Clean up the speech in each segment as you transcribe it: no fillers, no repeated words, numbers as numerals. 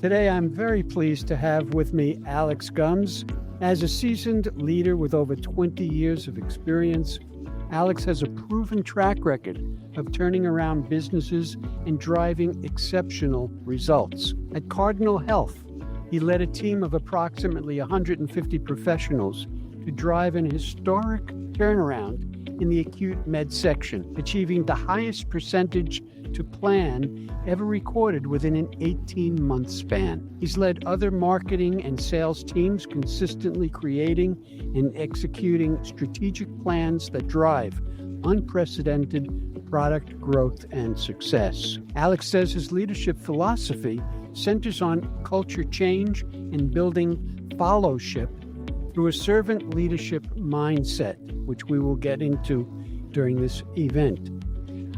Today, I'm very pleased to have with me Alex Gumbs. As a seasoned leader with over 20 years of experience, Alex has a proven track record of turning around businesses and driving exceptional results. At Cardinal Health, he led a team of approximately 150 professionals to drive an historic turnaround in the acute med section, achieving the highest percentage to plan ever recorded within an 18-month span. He's led other marketing and sales teams, consistently creating and executing strategic plans that drive unprecedented product growth and success. Alex says his leadership philosophy centers on culture change and building fellowship through a servant leadership mindset, which we will get into during this event.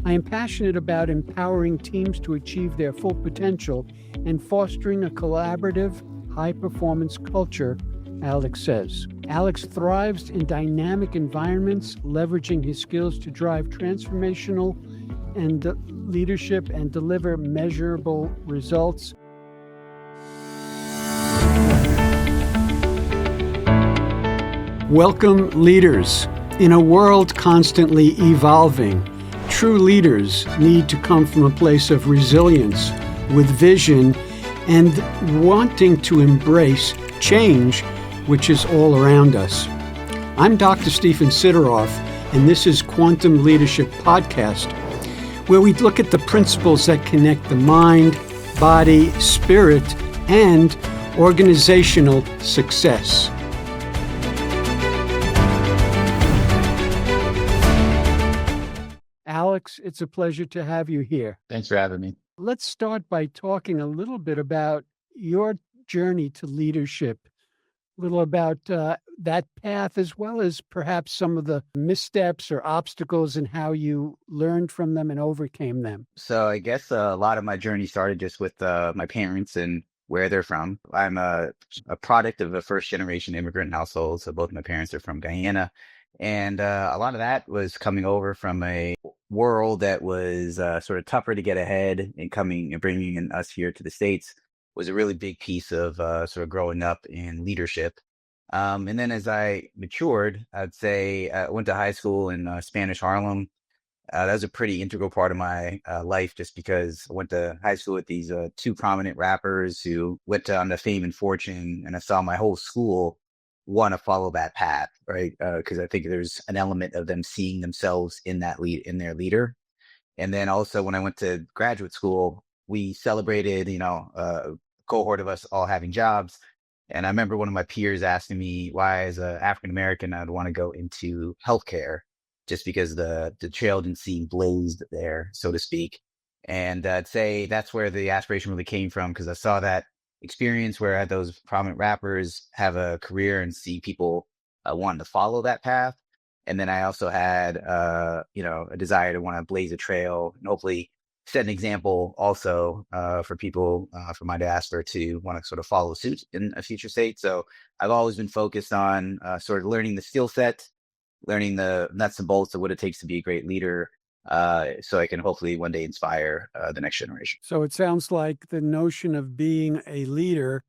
I am passionate about empowering teams to achieve their full potential and fostering a collaborative, high-performance culture, Alex says. Alex thrives in dynamic environments, leveraging his skills to drive transformational and leadership and deliver measurable results. Welcome, leaders. In a world constantly evolving, true leaders need to come from a place of resilience, with vision, and wanting to embrace change, which is all around us. I'm Dr. Stephen Sideroff, and this is Quantum Leadership Podcast, where we look at the principles that connect the mind, body, spirit, and organizational success. Alex, it's a pleasure to have you here. Thanks for having me. Let's start by talking a little bit about your journey to leadership, a little about that path, as well as perhaps some of the missteps or obstacles and how you learned from them and overcame them. So I guess a lot of my journey started just with my parents and where they're from. I'm a product of a first-generation immigrant household, so both my parents are from Guyana. And a lot of that was coming over from a world that was sort of tougher to get ahead, and coming and bringing in us here to the States was a really big piece of sort of growing up in leadership. And then as I matured, I'd say I went to high school in Spanish Harlem. That was a pretty integral part of my life, just because I went to high school with these two prominent rappers who went on to fame and fortune, and I saw my whole school want to follow that path, right? Because I think there's an element of them seeing themselves in that in their leader. And then also when I went to graduate school, we celebrated, a cohort of us all having jobs. And I remember one of my peers asking me why, as an African American, I'd want to go into healthcare, just because the trail didn't seem blazed there, so to speak. And I'd say that's where the aspiration really came from, because I saw that experience where I had those prominent rappers have a career and see people wanting to follow that path. And then I also had, a desire to want to blaze a trail and hopefully set an example also for people from my diaspora to want to sort of follow suit in a future state. So I've always been focused on sort of learning the skill set, learning the nuts and bolts of what it takes to be a great leader, so I can hopefully one day inspire the next generation. So it sounds like the notion of being a leader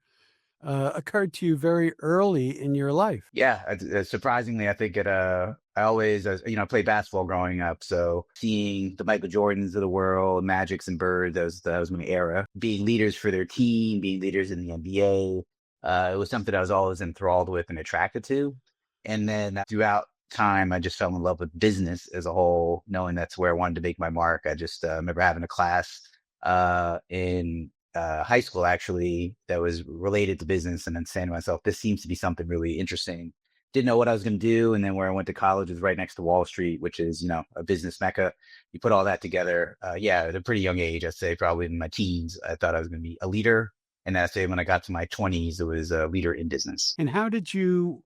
occurred to you very early in your life. Yeah, surprisingly, I think I always, I played basketball growing up. So seeing the Michael Jordans of the world, Magics and Birds, that was my era. Being leaders for their team, being leaders in the NBA, it was something I was always enthralled with and attracted to. And then throughout time, I just fell in love with business as a whole, knowing that's where I wanted to make my mark. I just remember having a class in high school, actually, that was related to business, and then saying to myself, this seems to be something really interesting. Didn't know what I was going to do. And then where I went to college was right next to Wall Street, which is, a business mecca. You put all that together. At a pretty young age, I'd say probably in my teens, I thought I was going to be a leader. And I'd say when I got to my 20s, it was a leader in business. And how did you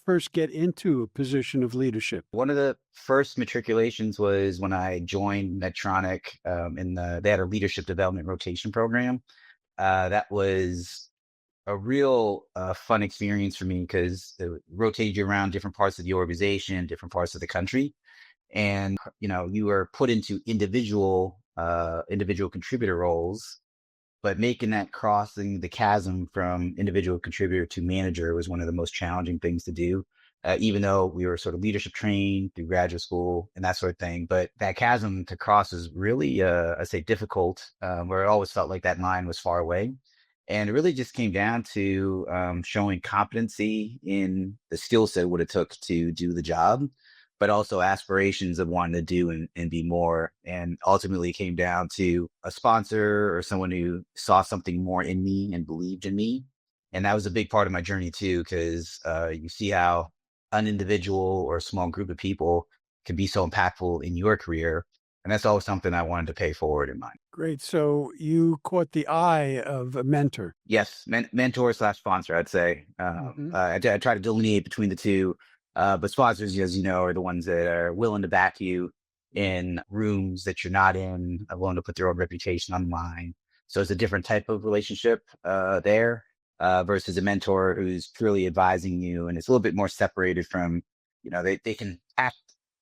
first get into a position of leadership? One of the first matriculations was when I joined Medtronic they had a leadership development rotation program. That was a real fun experience for me, because it rotated you around different parts of the organization, different parts of the country. And, you were put into individual contributor roles but making that crossing the chasm from individual contributor to manager was one of the most challenging things to do. Even though we were sort of leadership trained through graduate school and that sort of thing, but that chasm to cross is really, I say difficult, where it always felt like that line was far away. And it really just came down to showing competency in the skill set, what it took to do the job, but also aspirations of wanting to do and be more. And ultimately it came down to a sponsor or someone who saw something more in me and believed in me. And that was a big part of my journey too, because you see how an individual or a small group of people can be so impactful in your career. And that's always something I wanted to pay forward in mine. Great. So you caught the eye of a mentor. Yes, mentor slash sponsor, I'd say. I try to delineate between the two, but sponsors, as you know, are the ones that are willing to back you in rooms that you're not in, are willing to put their own reputation on the line. So it's a different type of relationship there versus a mentor who's purely advising you, and it's a little bit more separated from, they can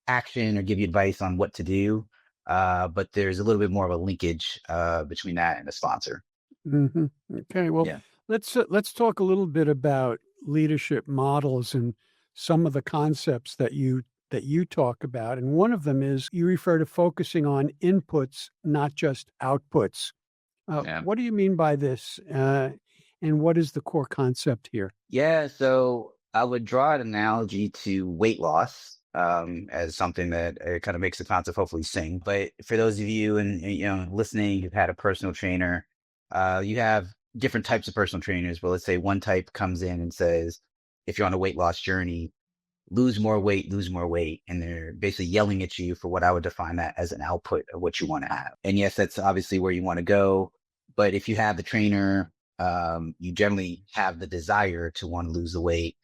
action or give you advice on what to do, but there's a little bit more of a linkage between that and a sponsor. Mm-hmm. Okay. Well, Yeah. let's talk a little bit about leadership models and some of the concepts that you talk about. And one of them is you refer to focusing on inputs, not just outputs. Yeah. What do you mean by this? And what is the core concept here? Yeah, so I would draw an analogy to weight loss as something that kind of makes the concept hopefully sing. But for those of you listening who've had a personal trainer, you have different types of personal trainers. But let's say one type comes in and says, if you're on a weight loss journey, lose more weight, and they're basically yelling at you for what I would define that as an output of what you want to have. And yes, that's obviously where you want to go. But if you have the trainer, you generally have the desire to want to lose the weight.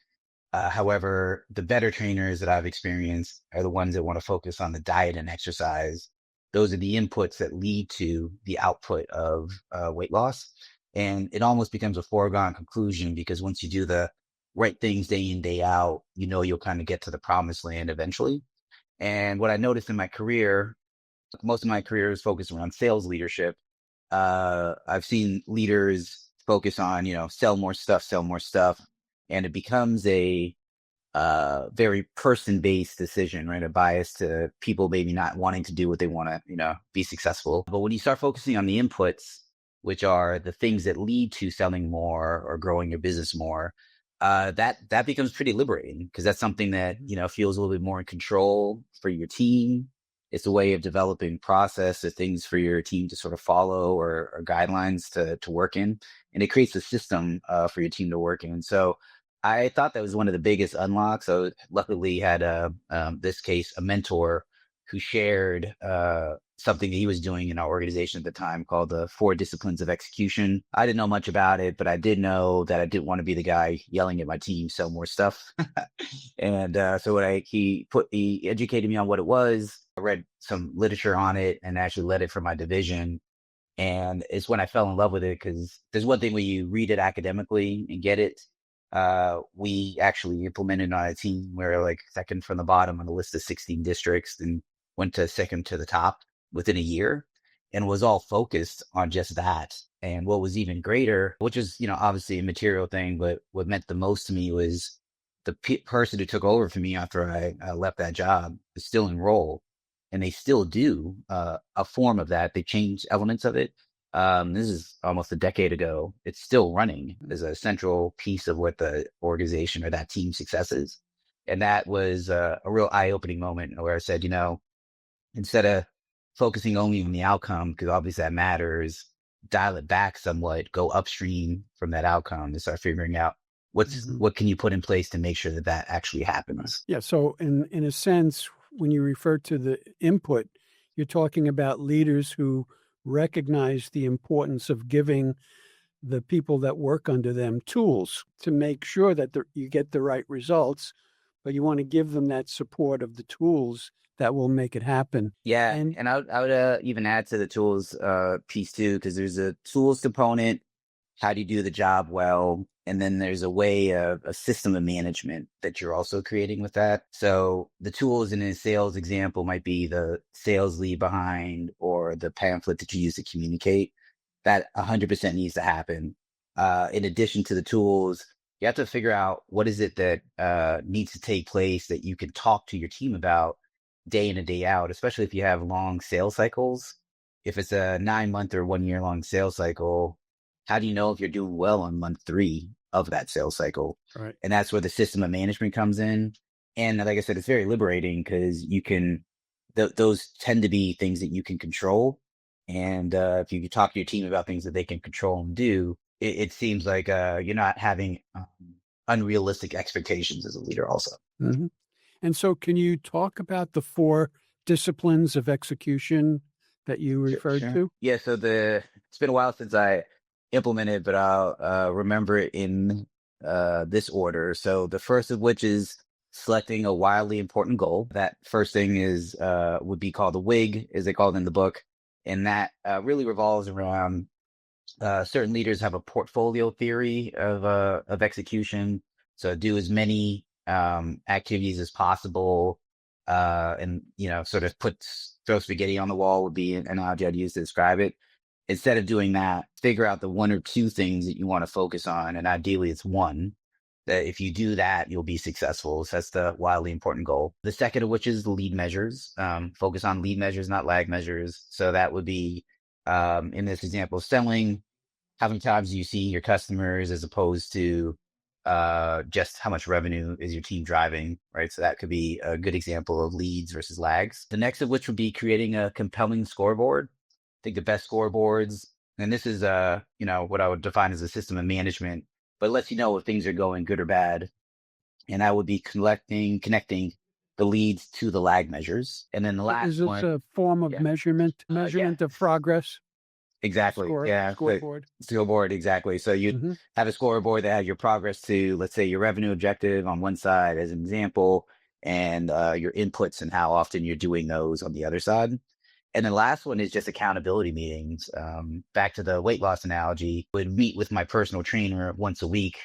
However, the better trainers that I've experienced are the ones that want to focus on the diet and exercise. Those are the inputs that lead to the output of weight loss. And it almost becomes a foregone conclusion because once you do the right things day in, day out, you'll kind of get to the promised land eventually. And what I noticed in my career, most of my career is focused around sales leadership. I've seen leaders focus on, sell more stuff. And it becomes a very person-based decision, right? A bias to people maybe not wanting to do what they want to, be successful. But when you start focusing on the inputs, which are the things that lead to selling more or growing your business more, that becomes pretty liberating because that's something that, feels a little bit more in control for your team. It's a way of developing process of things for your team to sort of follow or guidelines to work in. And it creates a system for your team to work in. So I thought that was one of the biggest unlocks. So luckily had this case, a mentor who shared something that he was doing in our organization at the time called the 4 Disciplines of Execution. I didn't know much about it, but I did know that I didn't want to be the guy yelling at my team, sell more stuff. And so he educated me on what it was. I read some literature on it and actually led it for my division. And it's when I fell in love with it because there's one thing when you read it academically and get it. We actually implemented on a team where like second from the bottom on the list of 16 districts and went to second to the top within a year and was all focused on just that. And what was even greater, which is, obviously a material thing, but what meant the most to me was the person who took over for me after I left that job is still enrolled and they still do a form of that. They changed elements of it. This is almost a decade ago. It's still running as a central piece of what the organization or that team's success is. And that was a real eye-opening moment where I said, instead of focusing only on the outcome, because obviously that matters, dial it back somewhat, go upstream from that outcome and start figuring out what can you put in place to make sure that that actually happens. Yeah. So in a sense, when you refer to the input, you're talking about leaders who recognize the importance of giving the people that work under them tools to make sure that you get the right results, but you want to give them that support of the tools that will make it happen. Yeah. And I would even add to the tools piece too, because there's a tools component. How do you do the job well? And then there's a way of a system of management that you're also creating with that. So the tools in a sales example might be the sales lead behind or the pamphlet that you use to communicate. that 100% needs to happen. In addition to the tools, you have to figure out what is it that needs to take place that you can talk to your team about day in and day out, especially if you have long sales cycles. If it's a 9 month or 1 year long sales cycle, how do you know if you're doing well on month 3 of that sales cycle? Right. And that's where the system of management comes in. And like I said, it's very liberating because you can, those tend to be things that you can control. And if you talk to your team about things that they can control and do, it seems like you're not having unrealistic expectations as a leader also. Mhm. And so, can you talk about the 4 disciplines of execution that you referred Sure. to? Yeah. So it's been a while since I implemented, but I'll remember it in this order. So the first of which is selecting a wildly important goal. That first thing is would be called the WIG, as they call it in the book, and that really revolves around certain leaders have a portfolio theory of execution. So do as many activities as possible, and sort of throw spaghetti on the wall would be an analogy I'd use to describe it. Instead of doing that, figure out the 1 or 2 things that you want to focus on, and ideally it's one. That if you do that, you'll be successful. So that's the wildly important goal. The second of which is the lead measures. Focus on lead measures, not lag measures. So that would be in this example, selling how many times do you see your customers as opposed to just how much revenue is your team driving, right? So that could be a good example of leads versus lags. The next of which would be creating a compelling scoreboard. I think the best scoreboards, and this is what I would define as a system of management, but it lets you know if things are going good or bad. And I would be connecting the leads to the lag measures. And then the Is last this one, a form of yeah, measurement yeah. of progress? Exactly. Yeah. The Scoreboard? scoreboard. Exactly. So you'd Mhm. have a scoreboard that had your progress to, let's say, your revenue objective on one side as an example, and your inputs and how often you're doing those on the other side. And the last one is just accountability meetings. Back to the weight loss analogy, would meet with my personal trainer once a week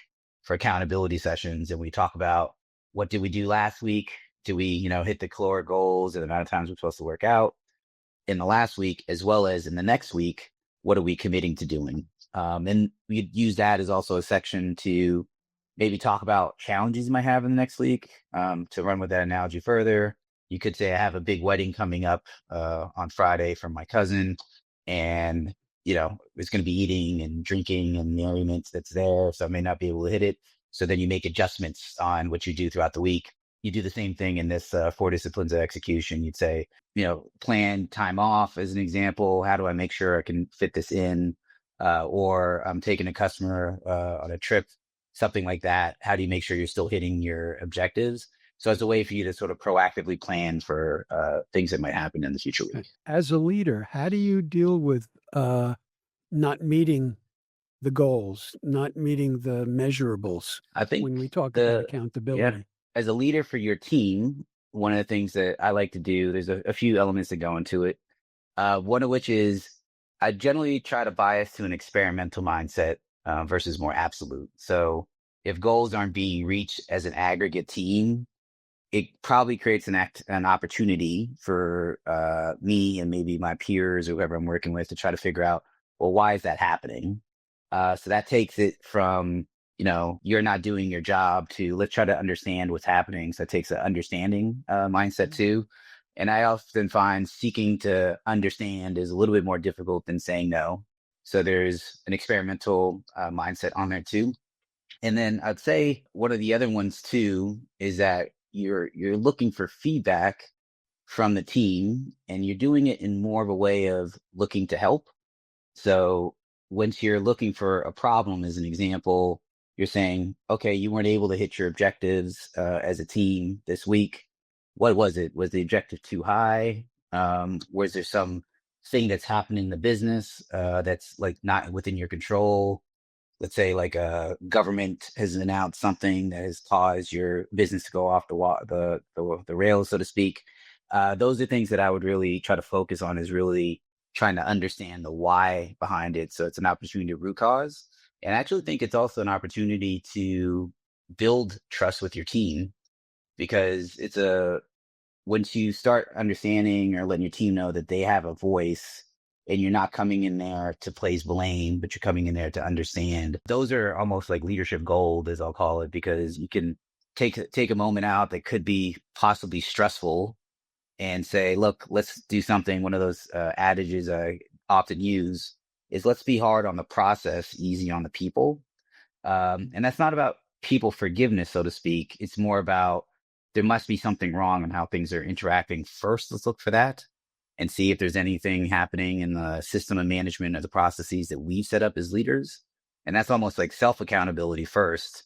for accountability sessions. And we talk about what did we do last week? Do we, hit the caloric goals and the amount of times we're supposed to work out in the last week, as well as in the next week, what are we committing to doing? And we use that as also a section to maybe talk about challenges you might have in the next week. To run with that analogy further, you could say I have a big wedding coming up on Friday from my cousin, and it's going to be eating and drinking and merriment that's there, so I may not be able to hit it. So then you make adjustments on what you do throughout the week. You do the same thing in this 4 disciplines of execution. You'd say, plan time off as an example. How do I make sure I can fit this in? Or I'm taking a customer on a trip, something like that. How do you make sure you're still hitting your objectives? So as a way for you to sort of proactively plan for things that might happen in the future week. As a leader, how do you deal with not meeting the goals, not meeting the measurables I think when we talk about the yeah, accountability? as a leader for your team, one of the things that I like to do, there's a few elements that go into it. One of which is I generally try to bias to an experimental mindset versus more absolute. So if goals aren't being reached as an aggregate team, it probably creates an opportunity for me and maybe my peers or whoever I'm working with to try to figure out, well, why is that happening? So that takes it from, you're not doing your job to let's try to understand what's happening. So it takes an understanding mindset too. And I often find seeking to understand is a little bit more difficult than saying no. So there's an experimental mindset on there too. And then I'd say one of the other ones too is that you're looking for feedback from the team, and you're doing it in more of a way of looking to help. So once you're looking for a problem, as an example, you're saying, okay, you weren't able to hit your objectives as a team this week. What was it? Was the objective too high? Was there some thing that's happened in the business that's like not within your control? Let's say like a government has announced something that has caused your business to go off the rails, so to speak. Those are things that I would really try to focus on, is really trying to understand the why behind it. So it's an opportunity to root cause. And I actually think it's also an opportunity to build trust with your team, because once you start understanding or letting your team know that they have a voice and you're not coming in there to place blame, but you're coming in there to understand. Those are almost like leadership gold, as I'll call it, because you can take a moment out that could be possibly stressful and say, look, let's do something. One of those adages I often use is let's be hard on the process, easy on the people. And that's not about people forgiveness, so to speak. It's more about there must be something wrong in how things are interacting. First, let's look for that and see if there's anything happening in the system of management of the processes that we've set up as leaders. And that's almost like self accountability first.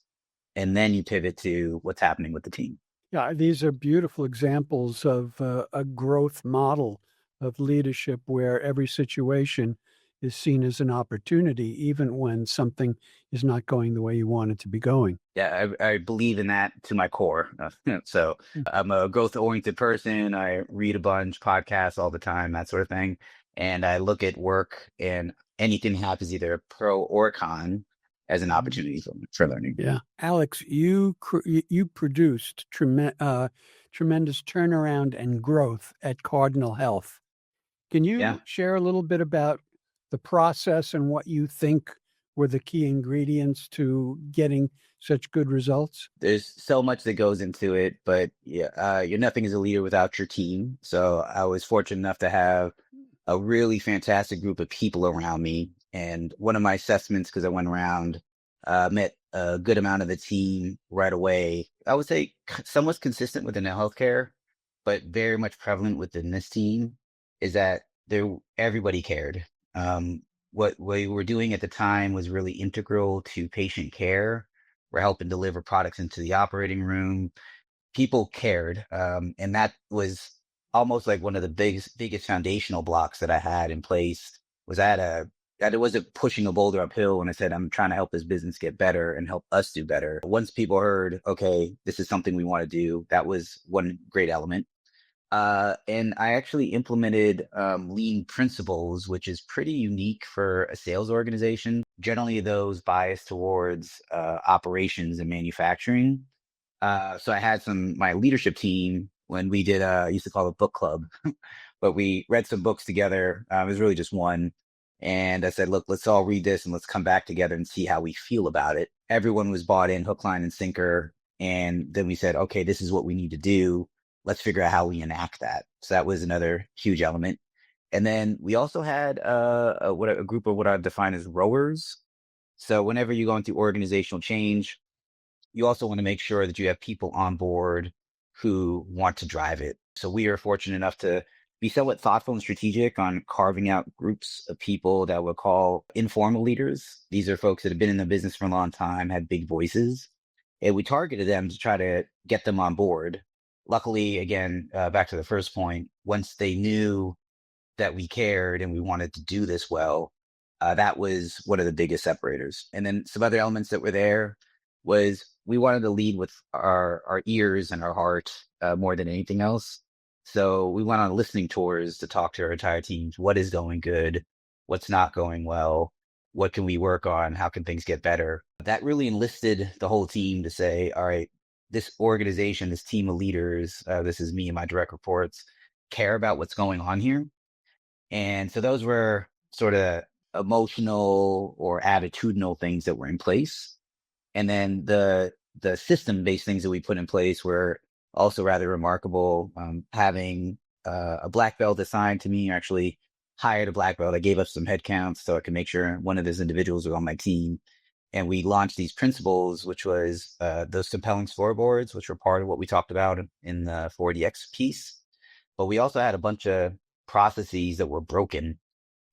And then you pivot to what's happening with the team. Yeah, these are beautiful examples of a growth model of leadership where every situation is seen as an opportunity, even when something is not going the way you want it to be going. Yeah, I believe in that to my core. So I'm a growth oriented person. I read a bunch, podcasts all the time, that sort of thing. And I look at work and anything happens, either a pro or a con, as an opportunity for learning. Yeah. Alex, you produced tremendous turnaround and growth at Cardinal Health. Can you share a little bit about the process and what you think were the key ingredients to getting such good results? There's so much that goes into it, but you're nothing as a leader without your team. So I was fortunate enough to have a really fantastic group of people around me. And one of my assessments, because I went around, met a good amount of the team right away. I would say somewhat consistent within the healthcare, but very much prevalent within this team is that everybody cared. What we were doing at the time was really integral to patient care. We're helping deliver products into the operating room. People cared. And that was almost like one of the biggest foundational blocks that I had in place was that it wasn't pushing a boulder uphill when I said, I'm trying to help this business get better and help us do better. Once people heard, okay, this is something we want to do, that was one great element. And I actually implemented lean principles, which is pretty unique for a sales organization. Generally, those biased towards operations and manufacturing. So I had my leadership team when we did, I used to call it book club, but we read some books together. It was really just one. And I said, look, let's all read this and let's come back together and see how we feel about it. Everyone was bought in hook, line, and sinker. And then we said, okay, this is what we need to do. Let's figure out how we enact that. So that was another huge element. And then we also had a group of what I define as rowers. So whenever you go into organizational change, you also want to make sure that you have people on board who want to drive it. So we are fortunate enough to be somewhat thoughtful and strategic on carving out groups of people that we'll call informal leaders. These are folks that have been in the business for a long time, had big voices, and we targeted them to try to get them on board. Luckily, again, back to the first point, once they knew that we cared and we wanted to do this well, that was one of the biggest separators. And then some other elements that were there was we wanted to lead with our ears and our heart more than anything else. So we went on listening tours to talk to our entire teams. What is going good? What's not going well? What can we work on? How can things get better? That really enlisted the whole team to say, all right, this organization, this team of leaders, this is me and my direct reports, care about what's going on here. And so those were sort of emotional or attitudinal things that were in place. And then the system-based things that we put in place were also rather remarkable. Having a black belt assigned to me, actually hired a black belt. I gave up some headcounts so I could make sure one of those individuals was on my team. And we launched these principles, which was those compelling scoreboards, which were part of what we talked about in the 4DX piece. But we also had a bunch of processes that were broken.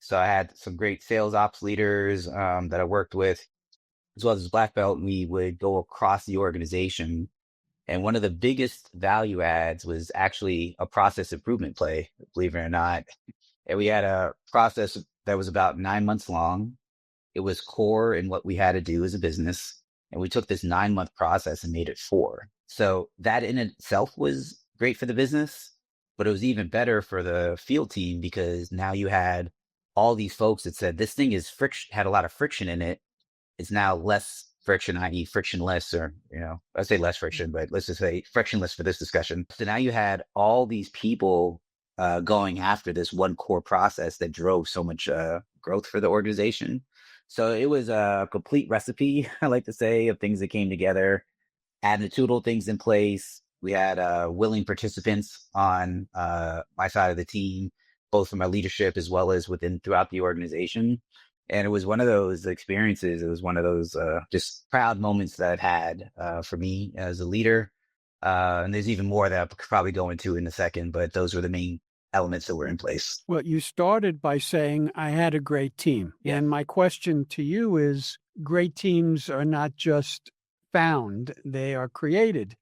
So I had some great sales ops leaders that I worked with, as well as black belt, and we would go across the organization. And one of the biggest value adds was actually a process improvement play, believe it or not. And we had a process that was about 9 months long. It was core in what we had to do as a business. And we took this 9-month process and made it 4. So that in itself was great for the business, but it was even better for the field team because now you had all these folks that said this thing is had a lot of friction in it. It's now less friction, i.e. frictionless, or, I say less friction, but let's just say frictionless for this discussion. So now you had all these people going after this one core process that drove so much growth for the organization. So it was a complete recipe, I like to say, of things that came together, attitudinal things in place. We had willing participants on my side of the team, both from my leadership as well as within throughout the organization. And it was one of those experiences. It was one of those just proud moments that I've had for me as a leader. And there's even more that I could probably go into in a second, but those were the main elements that were in place. Well, you started by saying I had a great team. Yeah. And my question to you is great teams are not just found, they are created.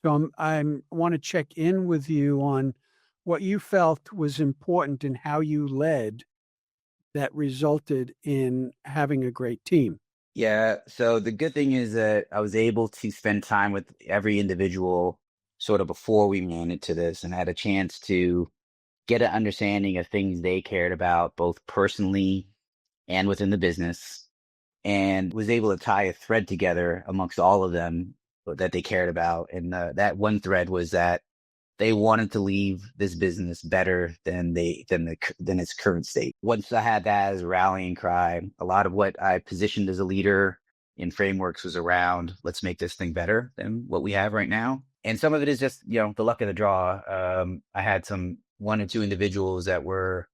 So I want to check in with you on what you felt was important in how you led that resulted in having a great team. Yeah. So the good thing is that I was able to spend time with every individual sort of before we ran into this, and I had a chance to get an understanding of things they cared about, both personally and within the business, and was able to tie a thread together amongst all of them that they cared about. And that one thread was that they wanted to leave this business better than its current state. Once I had that as a rallying cry, a lot of what I positioned as a leader in frameworks was around, let's make this thing better than what we have right now. And some of it is just, the luck of the draw. I had some one or two individuals that were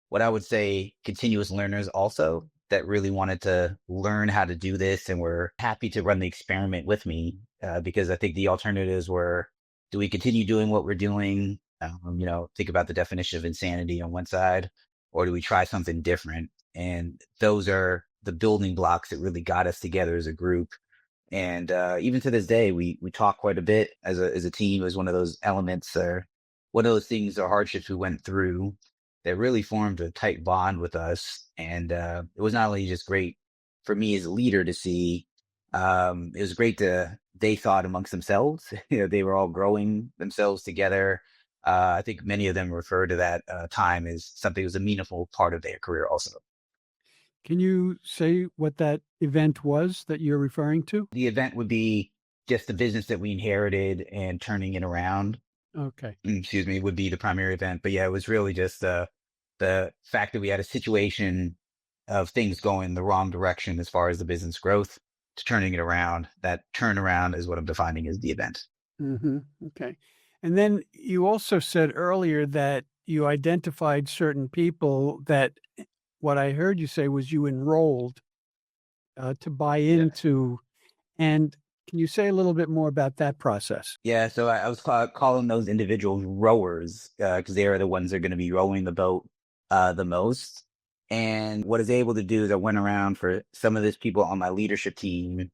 what I would say continuous learners also, that really wanted to learn how to do this and were happy to run the experiment with me, because I think the alternatives were, do we continue doing what we're doing? Think about the definition of insanity on one side, or do we try something different? And those are the building blocks that really got us together as a group. And even to this day, we talk quite a bit as a team. It was one of those elements, or one of those things or hardships we went through that really formed a tight bond with us. And it was not only just great for me as a leader to see, it was great they thought amongst themselves. They were all growing themselves together. I think many of them refer to that time as something that was a meaningful part of their career also. Can you say what that event was that you're referring to? The event would be just the business that we inherited and turning it around. Okay. Excuse me, would be the primary event. But yeah, it was really just the fact that we had a situation of things going the wrong direction as far as the business growth to turning it around. That turnaround is what I'm defining as the event. Okay. And then you also said earlier that you identified certain people that what I heard you say was you enrolled to buy into. And can you say a little bit more about that process? Yeah, so I was calling those individuals rowers because they are the ones that are going to be rowing the boat the most. And what I was able to do is I went around for some of these people on my leadership team,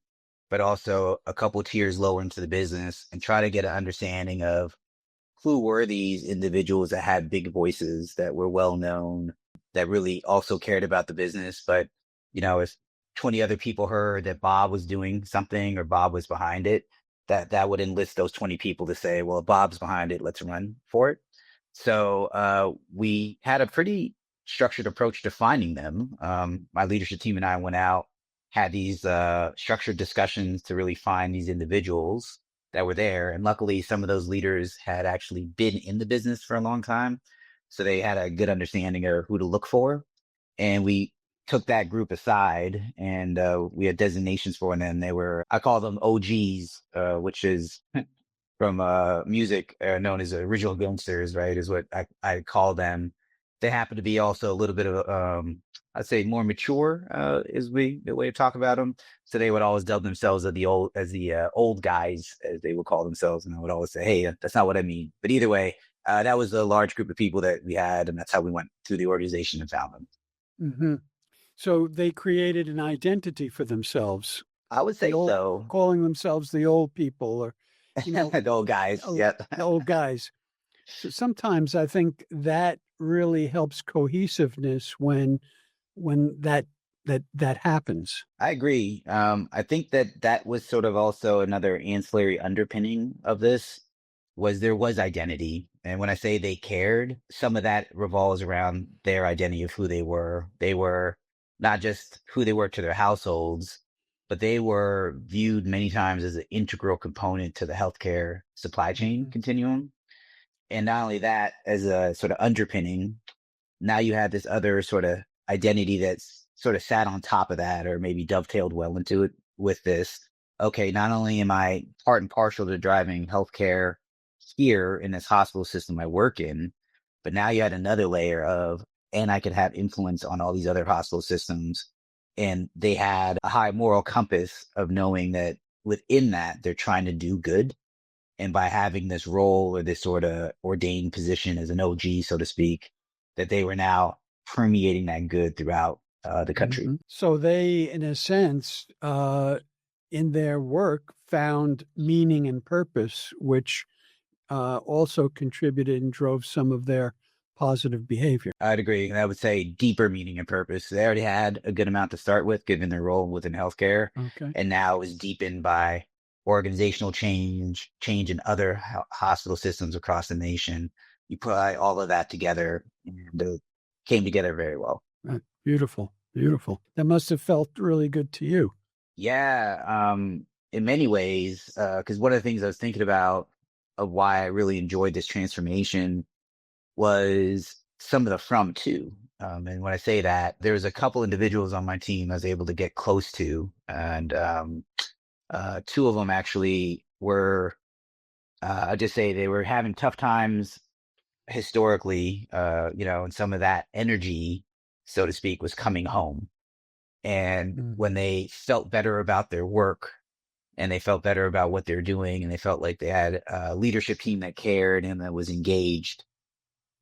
but also a couple tiers lower into the business, and try to get an understanding of who were these individuals that had big voices, that were well known, that really also cared about the business. But, if 20 other people heard that Bob was doing something or Bob was behind it, that would enlist those 20 people to say, well, if Bob's behind it, let's run for it. So we had a pretty structured approach to finding them. My leadership team and I went out, had these structured discussions to really find these individuals that were there. And luckily, some of those leaders had actually been in the business for a long time. So they had a good understanding of who to look for. And we took that group aside, and we had designations for them. I call them OGs, which is from music known as original gangsters, right? Is what I call them. They happen to be also a little bit of, I'd say more mature, is the way to talk about them. So they would always dub themselves as the old guys, as they would call themselves. And I would always say, hey, that's not what I mean. But either way, that was a large group of people that we had. And that's how we went through the organization and found them. Mm-hmm. So they created an identity for themselves. I would say so. Calling themselves the old people, or, The old guys. The old guys. So sometimes I think that really helps cohesiveness when that happens. I agree. I think that was sort of also another ancillary underpinning of this, was there was identity. And when I say they cared, some of that revolves around their identity of who they were. They were not just who they were to their households, but they were viewed many times as an integral component to the healthcare supply chain continuum. And not only that, as a sort of underpinning, now you have this other sort of identity that's sort of sat on top of that, or maybe dovetailed well into it with this. Okay, not only am I part and partial to driving healthcare here in this hospital system I work in, but now you had another layer of, and I could have influence on all these other hospital systems. And they had a high moral compass of knowing that within that, they're trying to do good. And by having this role or this sort of ordained position as an OG, so to speak, that they were now permeating that good throughout the country. So they, in a sense, in their work, found meaning and purpose, which also contributed and drove some of their positive behavior. I'd agree. And I would say deeper meaning and purpose. They already had a good amount to start with, given their role within healthcare. Okay. And now it was deepened by organizational change in other hospital systems across the nation. You put all of that together and it came together very well. Beautiful. Beautiful. That must have felt really good to you. Yeah. In many ways, because one of the things I was thinking about of why I really enjoyed this transformation was some of the from too. And when I say that, there was a couple individuals on my team I was able to get close to. And two of them actually were, I'll just say they were having tough times historically, and some of that energy, so to speak, was coming home. And when they felt better about their work and they felt better about what they're doing and they felt like they had a leadership team that cared and that was engaged,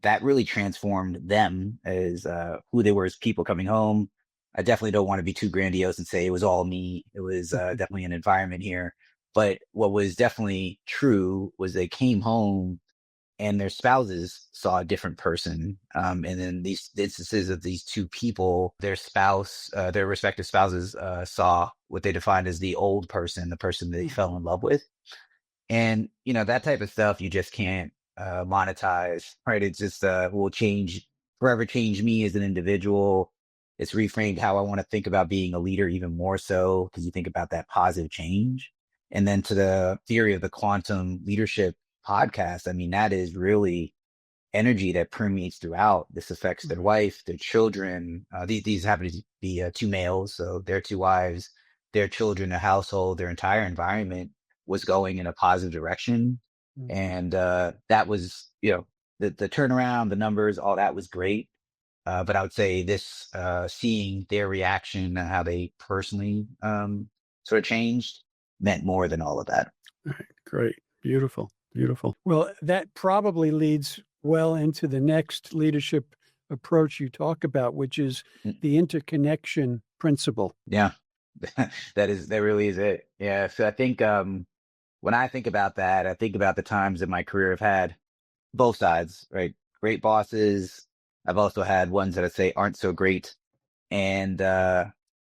that really transformed them as who they were as people coming home. I definitely don't want to be too grandiose and say it was all me. It was definitely an environment here. But what was definitely true was they came home and their spouses saw a different person. And then these instances of these two people, their respective spouses saw what they defined as the old person, the person they fell in love with. And, that type of stuff you just can't monetize, right? It's just will forever change me as an individual. It's reframed how I want to think about being a leader even more so, because you think about that positive change. And then to the theory of the quantum leadership podcast, I mean, that is really energy that permeates throughout. This affects their wife, their children. These happen to be two males, so their two wives, their children, their household, their entire environment was going in a positive direction. And that was, the turnaround, the numbers, all that was great. But I would say this, seeing their reaction and how they personally sort of changed meant more than all of that. All right, great. Beautiful. Beautiful. Well, that probably leads well into the next leadership approach you talk about, which is the interconnection principle. Yeah, that really is it. Yeah. So I think when I think about that, I think about the times in my career I've had both sides, right? Great bosses. I've also had ones that I say aren't so great. And I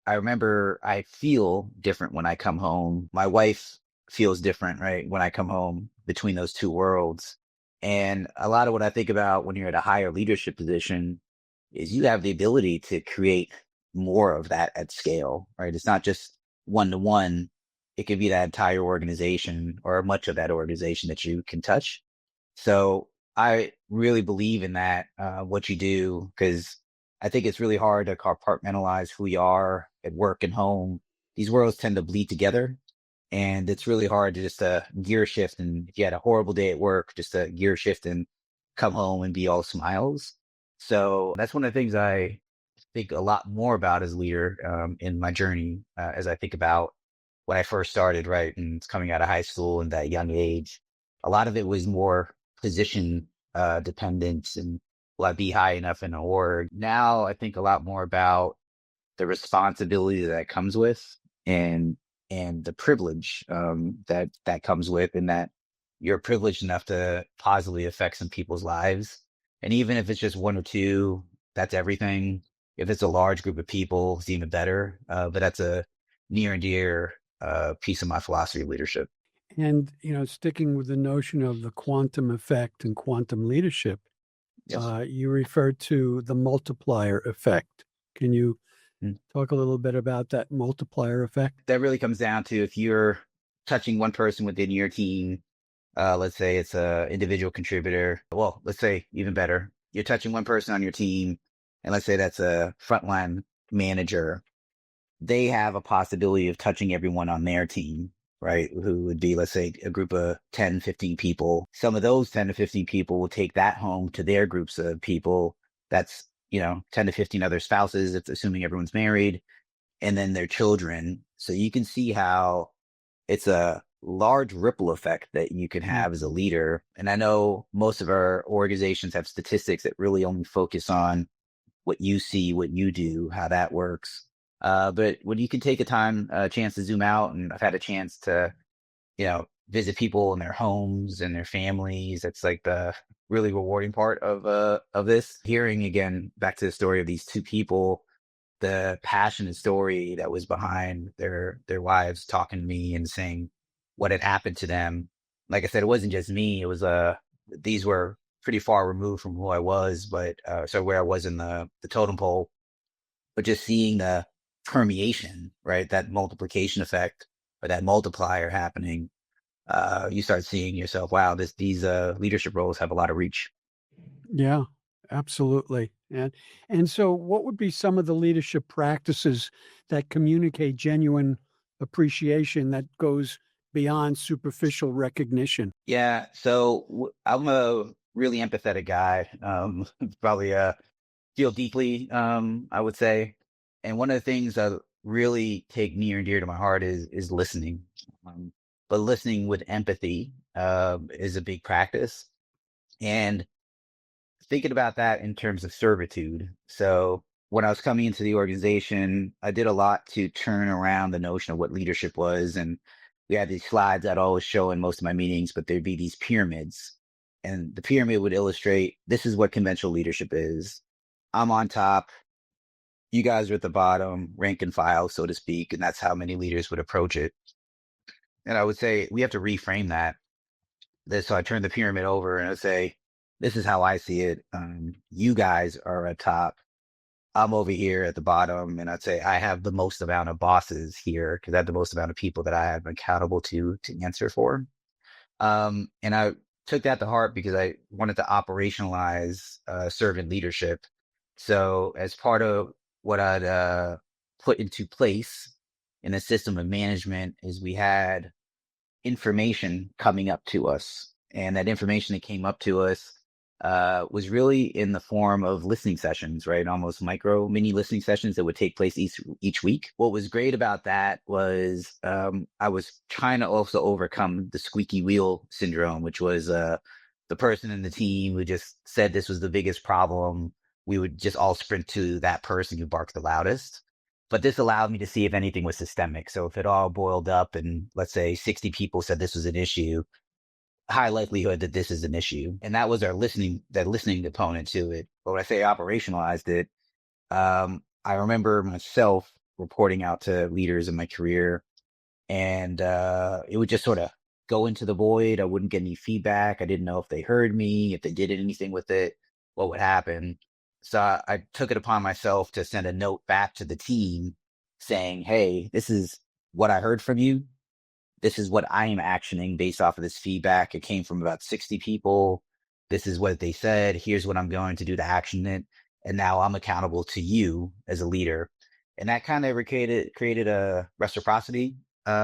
remember I feel different when I come home. My wife feels different, right? When I come home between those two worlds. And a lot of what I think about when you're at a higher leadership position is you have the ability to create more of that at scale, right? It's not just one to one. It could be that entire organization or much of that organization that you can touch. So I really believe in that, what you do, because I think it's really hard to compartmentalize who you are at work and home. These worlds tend to bleed together. And it's really hard to just gear shift. And if you had a horrible day at work, just to gear shift and come home and be all smiles. So that's one of the things I think a lot more about as a leader in my journey, as I think about when I first started, right? And it's coming out of high school and that young age. A lot of it was more position dependent and will I be high enough in an org? Now I think a lot more about the responsibility that comes with and the privilege that comes with, and that you're privileged enough to positively affect some people's lives. And even if it's just one or two, that's everything. If it's a large group of people, it's even better. But that's a near and dear piece of my philosophy of leadership. And, sticking with the notion of the quantum effect and quantum leadership, Yes. you referred to the multiplier effect. Can you talk a little bit about that multiplier effect? That really comes down to if you're touching one person within your team, Let's say it's a individual contributor. Well, let's say even better, you're touching one person on your team, and let's say that's a frontline manager. They have a possibility of touching everyone on their team, right? Who would be, let's say, a group of 10, 15 people. Some of those 10 to 15 people will take that home to their groups of people. That's, 10 to 15 other spouses. It's assuming everyone's married, and then their children. So you can see how it's a large ripple effect that you can Mm. have as a leader. And I know most of our organizations have statistics that really only focus on what you see, what you do, how that works. But when you can take a chance to zoom out, and I've had a chance to, visit people in their homes and their families, that's like the really rewarding part of this. Hearing again, back to the story of these two people, the passionate story that was behind their wives talking to me and saying what had happened to them. Like I said, it wasn't just me. It was these were pretty far removed from who I was, but so where I was in the totem pole, but just seeing the permeation, right? That multiplication effect or that multiplier happening, you start seeing yourself, wow, these leadership roles have a lot of reach. Yeah, absolutely. And so what would be some of the leadership practices that communicate genuine appreciation that goes beyond superficial recognition? Yeah, so I'm a really empathetic guy. Probably feel deeply, I would say. And one of the things that really take near and dear to my heart is listening. Um, but listening with empathy is a big practice. And thinking about that in terms of servitude. So when I was coming into the organization, I did a lot to turn around the notion of what leadership was. And we had these slides I'd always show in most of my meetings, but there'd be these pyramids. And the pyramid would illustrate this is what conventional leadership is. I'm on top, you guys are at the bottom, rank and file, so to speak. And that's how many leaders would approach it. And I would say we have to reframe that. So I turn the pyramid over and I say, this is how I see it. You guys are at top. I'm over here at the bottom. And I'd say I have the most amount of bosses here because I have the most amount of people that I am accountable to answer for. And I took that to heart because I wanted to operationalize servant leadership. So as part of what I'd put into place in a system of management is we had information coming up to us. And that information that came up to us was really in the form of listening sessions, right? Almost micro mini listening sessions that would take place each week. What was great about that was I was trying to also overcome the squeaky wheel syndrome, which was the person in the team who just said this was the biggest problem. We would just all sprint to that person who barked the loudest. But this allowed me to see if anything was systemic. So if it all boiled up and let's say 60 people said this was an issue, high likelihood that this is an issue. And that was that listening component to it. But when I say operationalized it, I remember myself reporting out to leaders in my career and it would just sort of go into the void. I wouldn't get any feedback. I didn't know if they heard me, if they did anything with it, what would happen. So I took it upon myself to send a note back to the team saying, hey, this is what I heard from you. This is what I am actioning based off of this feedback. It came from about 60 people. This is what they said. Here's what I'm going to do to action it. And now I'm accountable to you as a leader. And that kind of created a reciprocity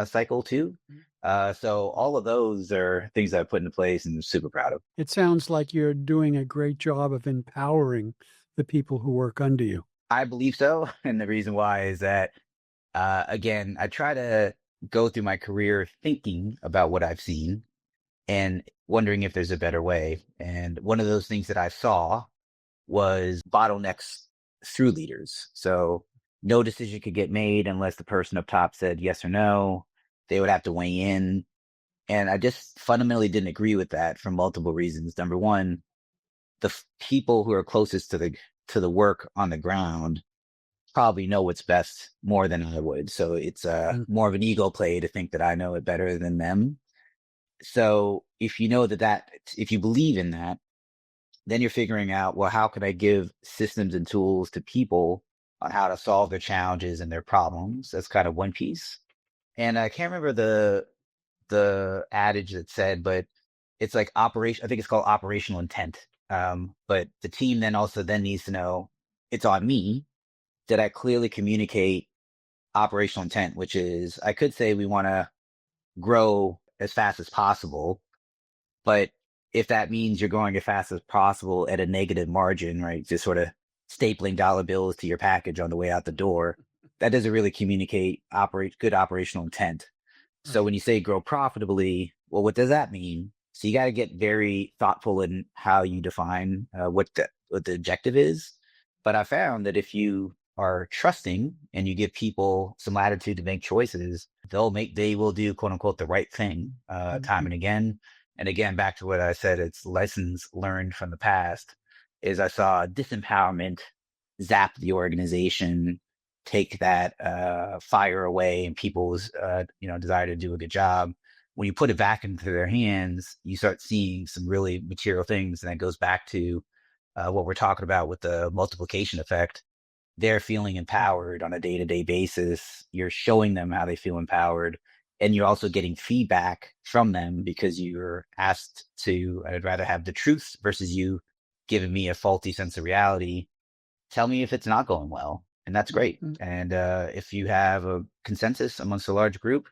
cycle too. So all of those are things that I put into place and I'm super proud of. It sounds like you're doing a great job of empowering the people who work under you. I believe so. And the reason why is that, again, I try to go through my career thinking about what I've seen and wondering if there's a better way. And one of those things that I saw was bottlenecks through leaders. So no decision could get made unless the person up top said yes or no. They would have to weigh in. And I just fundamentally didn't agree with that for multiple reasons. Number one, people who are closest to the work on the ground probably know what's best more than I would. So it's Mm. more of an ego play to think that I know it better than them. So if you know if you believe in that, then you're figuring out, well, how can I give systems and tools to people on how to solve their challenges and their problems? That's kind of one piece. And I can't remember the adage that said, but it's like operation. I think it's called operational intent. But the team then also then needs to know it's on me. Did I clearly communicate operational intent, which is I could say we want to grow as fast as possible, but if that means you're going as fast as possible at a negative margin, right? Just sort of stapling dollar bills to your package on the way out the door, that doesn't really communicate good operational intent. So Right. when you say grow profitably, well, what does that mean? So you got to get very thoughtful in how you define what the objective is. But I found that if you are trusting and you give people some latitude to make choices, they will do quote unquote the right thing time Mhm. and again. And again, back to what I said, it's lessons learned from the past. Is I saw disempowerment zap the organization, take that fire away and people's desire to do a good job. When you put it back into their hands, you start seeing some really material things, and that goes back to what we're talking about with the multiplication effect. They're feeling empowered on a day-to-day basis. You're showing them how they feel empowered, and you're also getting feedback from them because you're asked to. I'd rather have the truth versus you giving me a faulty sense of reality. Tell me if it's not going well, and that's great. Mhm. And if you have a consensus amongst a large group,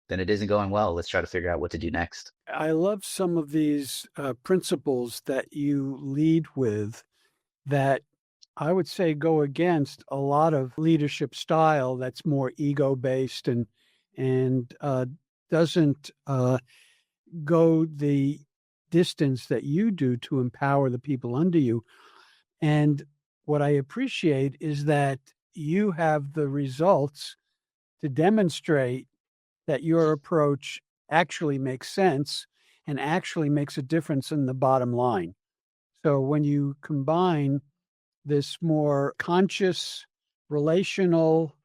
then it isn't going well. Let's try to figure out what to do next. I love some of these principles that you lead with that I would say go against a lot of leadership style that's more ego based and doesn't go the distance that you do to empower the people under you. And what I appreciate is that you have the results to demonstrate that your approach actually makes sense and actually makes a difference in the bottom line. So when you combine this more conscious, relational,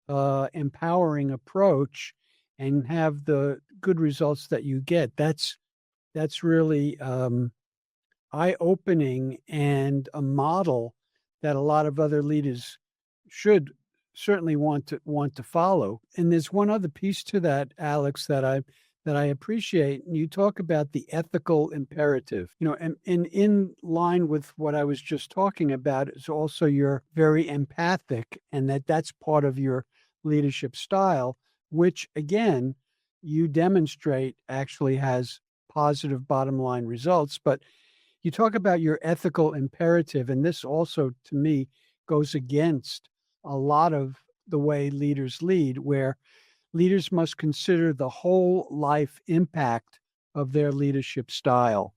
empowering approach and have the good results that you get, that's really eye-opening and a model that a lot of other leaders should certainly want to follow. And there's one other piece to that, Alex, that I appreciate. And you talk about the ethical imperative, and in line with what I was just talking about is also you're very empathic, and that's part of your leadership style, which again, you demonstrate actually has positive bottom line results. But you talk about your ethical imperative, and this also, to me, goes against a lot of the way leaders lead, where leaders must consider the whole life impact of their leadership style.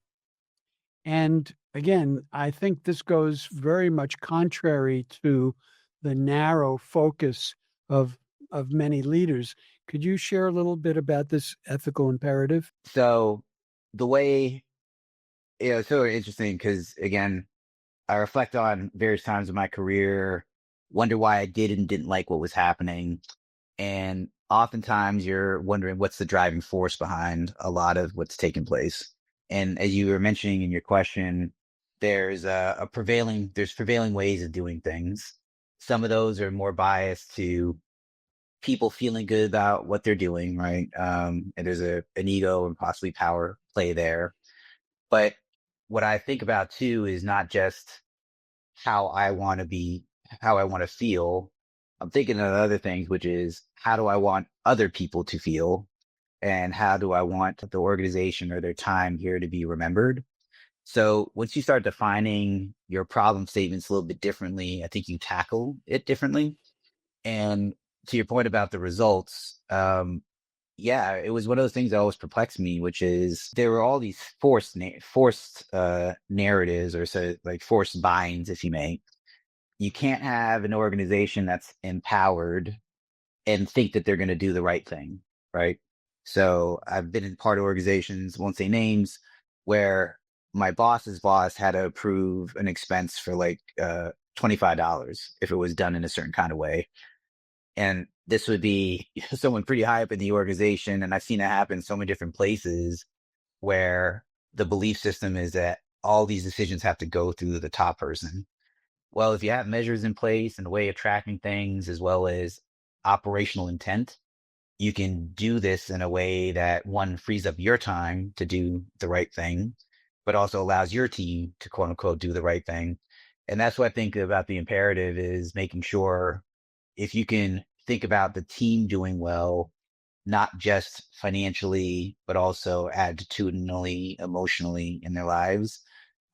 And again, I think this goes very much contrary to the narrow focus of many leaders. Could you share a little bit about this ethical imperative? So the way, it's so interesting because again, I reflect on various times in my career, wonder why I did and didn't like what was happening. And oftentimes you're wondering what's the driving force behind a lot of what's taking place. And as you were mentioning in your question, there's prevailing ways of doing things. Some of those are more biased to people feeling good about what they're doing, right? And there's an ego and possibly power play there. But what I think about too is not just how I want to be, how I want to feel. I'm thinking of other things, which is how do I want other people to feel? And how do I want the organization or their time here to be remembered? So once you start defining your problem statements a little bit differently, I think you tackle it differently. And to your point about the results, yeah, it was one of those things that always perplexed me, which is there were all these forced narratives or so like forced binds, if you may. You can't have an organization that's empowered and think that they're going to do the right thing, right? So I've been in part of organizations, won't say names, where my boss's boss had to approve an expense for like $25 if it was done in a certain kind of way. And this would be someone pretty high up in the organization. And I've seen it happen so many different places where the belief system is that all these decisions have to go through the top person. Well, if you have measures in place and a way of tracking things as well as operational intent, you can do this in a way that one frees up your time to do the right thing, but also allows your team to quote unquote do the right thing. And that's what I think about the imperative is making sure if you can think about the team doing well, not just financially, but also attitudinally, emotionally in their lives.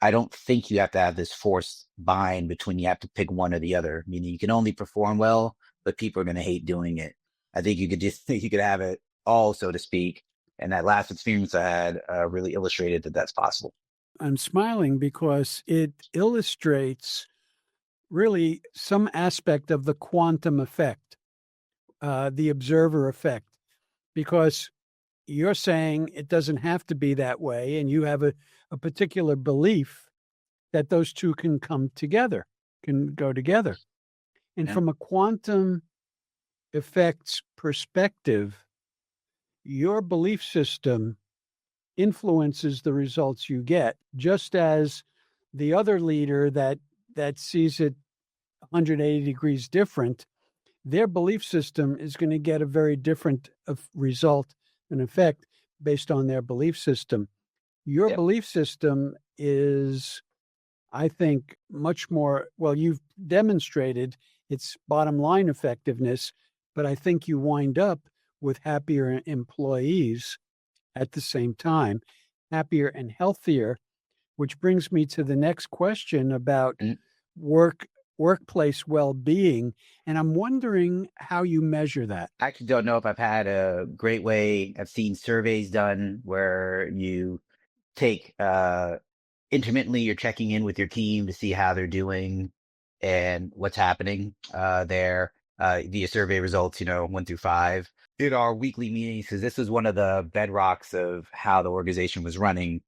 I don't think you have to have this forced bind between you have to pick one or the other, meaning you can only perform well, but people are going to hate doing it. I think you could just think you could have it all, so to speak. And that last experience I had really illustrated that that's possible. I'm smiling because it illustrates really some aspect of the quantum effect, the observer effect, because you're saying it doesn't have to be that way, and you have a particular belief that those two can come together, can go together. And Yeah. from a quantum effects perspective, your belief system influences the results you get, just as the other leader that sees it 180 degrees different, their belief system is going to get a very different result and effect based on their belief system. Your Yep. belief system is, I think, much more, well, you've demonstrated its bottom line effectiveness, but I think you wind up with happier employees at the same time, happier and healthier, which brings me to the next question about Mm. workplace well-being, and I'm wondering how you measure that. I actually don't know if I've had a great way. I've seen surveys done where you take intermittently you're checking in with your team to see how they're doing and what's happening there. The survey results, 1 through 5 in our weekly meetings, because this was one of the bedrocks of how the organization was running,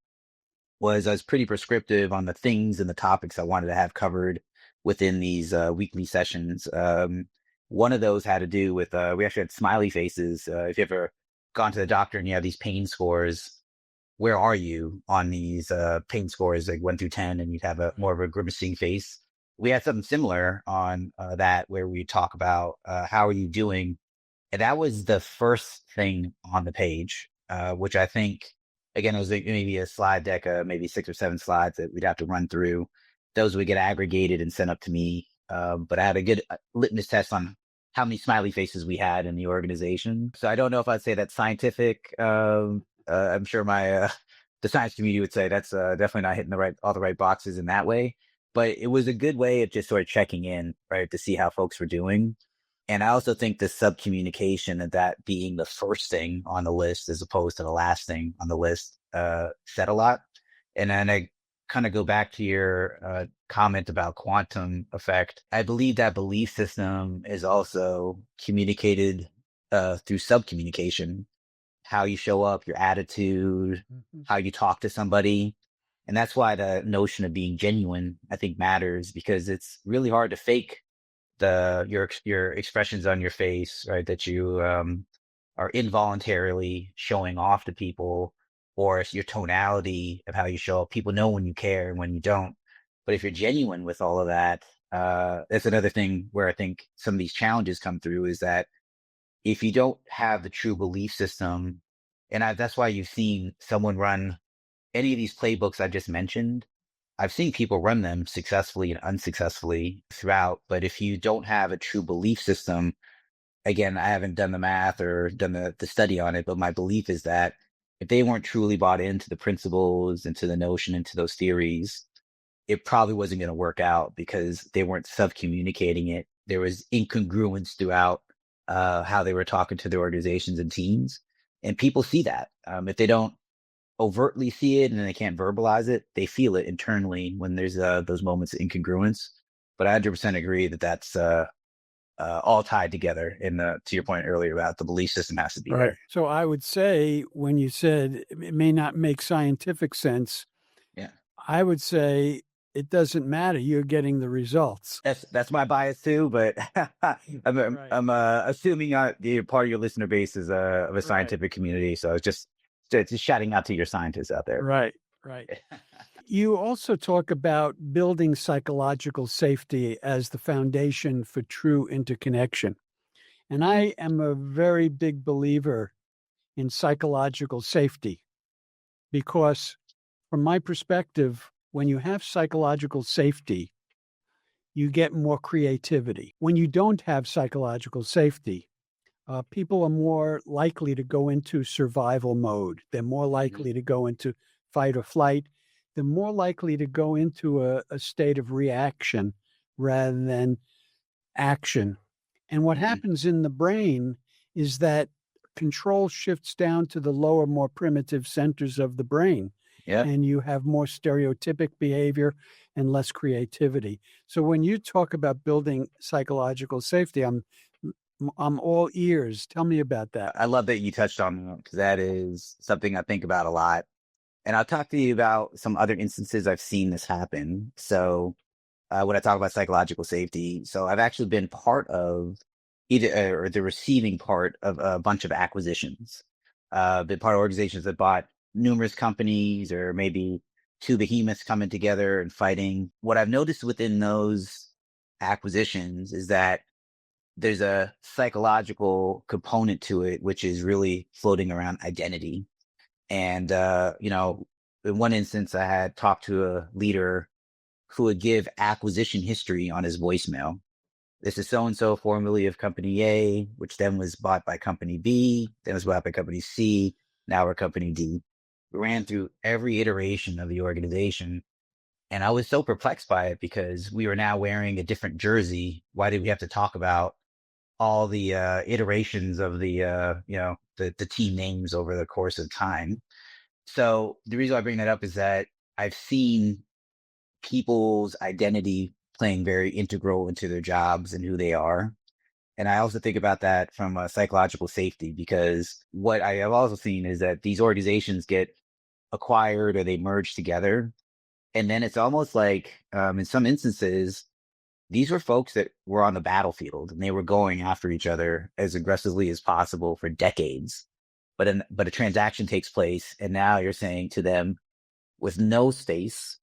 was I was pretty prescriptive on the things and the topics I wanted to have covered within these weekly sessions. One of those had to do with, we actually had smiley faces. If you ever gone to the doctor and you have these pain scores, where are you on these pain scores, like 1 through 10, and you'd have a more of a grimacing face. We had something similar on that where we talk about how are you doing, and that was the first thing on the page, which I think again it was like maybe a slide deck, maybe 6 or 7 slides that we'd have to run through. Those would get aggregated and sent up to me, but I had a good litmus test on how many smiley faces we had in the organization. So I don't know if I'd say that's scientific. I'm sure my the science community would say that's definitely not hitting all the right boxes in that way. But it was a good way of just sort of checking in, right, to see how folks were doing. And I also think the sub communication and that being the first thing on the list as opposed to the last thing on the list said a lot. And then I kind of go back to your comment about quantum effect. I believe that belief system is also communicated through sub communication, how you show up, your attitude, how you talk to somebody. And that's why the notion of being genuine, I think, matters, because it's really hard to fake your expressions on your face, right? That you are involuntarily showing off to people, or it's your tonality of how you show up. People know when you care and when you don't. But if you're genuine with all of that, that's another thing where I think some of these challenges come through, is that if you don't have the true belief system, and that's why you've seen someone run any of these playbooks I just mentioned. I've seen people run them successfully and unsuccessfully throughout. But if you don't have a true belief system, again, I haven't done the math or done the study on it, but my belief is that if they weren't truly bought into the principles, into the notion, into those theories, it probably wasn't going to work out because they weren't self-communicating it. There was incongruence throughout how they were talking to their organizations and teams. And people see that. If they don't overtly see it and they can't verbalize it, they feel it internally when there's those moments of incongruence. But I 100% agree that that's all tied together to your point earlier about the belief system has to be there. So I would say, when you said it may not make scientific sense, Yeah. I would say it doesn't matter. You're getting the results. That's my bias too, but I'm assuming you're part of your listener base is of a scientific community, so it's just shouting out to your scientists out there. Right. You also talk about building psychological safety as the foundation for true interconnection. And I am a very big believer in psychological safety because, from my perspective, when you have psychological safety, you get more creativity. When you don't have psychological safety, people are more likely to go into survival mode. They're more Mhm. likely to go into fight or flight. They're more likely to go into a state of reaction rather than action. And what Mhm. happens in the brain is that control shifts down to the lower, more primitive centers of the brain, Yep. and you have more stereotypic behavior and less creativity. So when you talk about building psychological safety, I'm all ears. Tell me about that. I love that you touched on that because that is something I think about a lot. And I'll talk to you about some other instances I've seen this happen. So, when I talk about psychological safety, so I've actually been part of either or the receiving part of a bunch of acquisitions. Been part of organizations that bought numerous companies or maybe two behemoths coming together and fighting. What I've noticed within those acquisitions is that there's a psychological component to it, which is really floating around identity. And, in one instance, I had talked to a leader who would give acquisition history on his voicemail. This is so and so formerly of company A, which then was bought by company B, then was bought by company C. Now we're company D. We ran through every iteration of the organization. And I was so perplexed by it because we were now wearing a different jersey. Why did we have to talk about all the iterations of the team names over the course of time? So the reason why I bring that up is that I've seen people's identity playing very integral into their jobs and who they are. And I also think about that from a psychological safety because what I have also seen is that these organizations get acquired or they merge together. And then it's almost like, in some instances, these were folks that were on the battlefield and they were going after each other as aggressively as possible for decades. But a transaction takes place, and now you're saying to them with no space,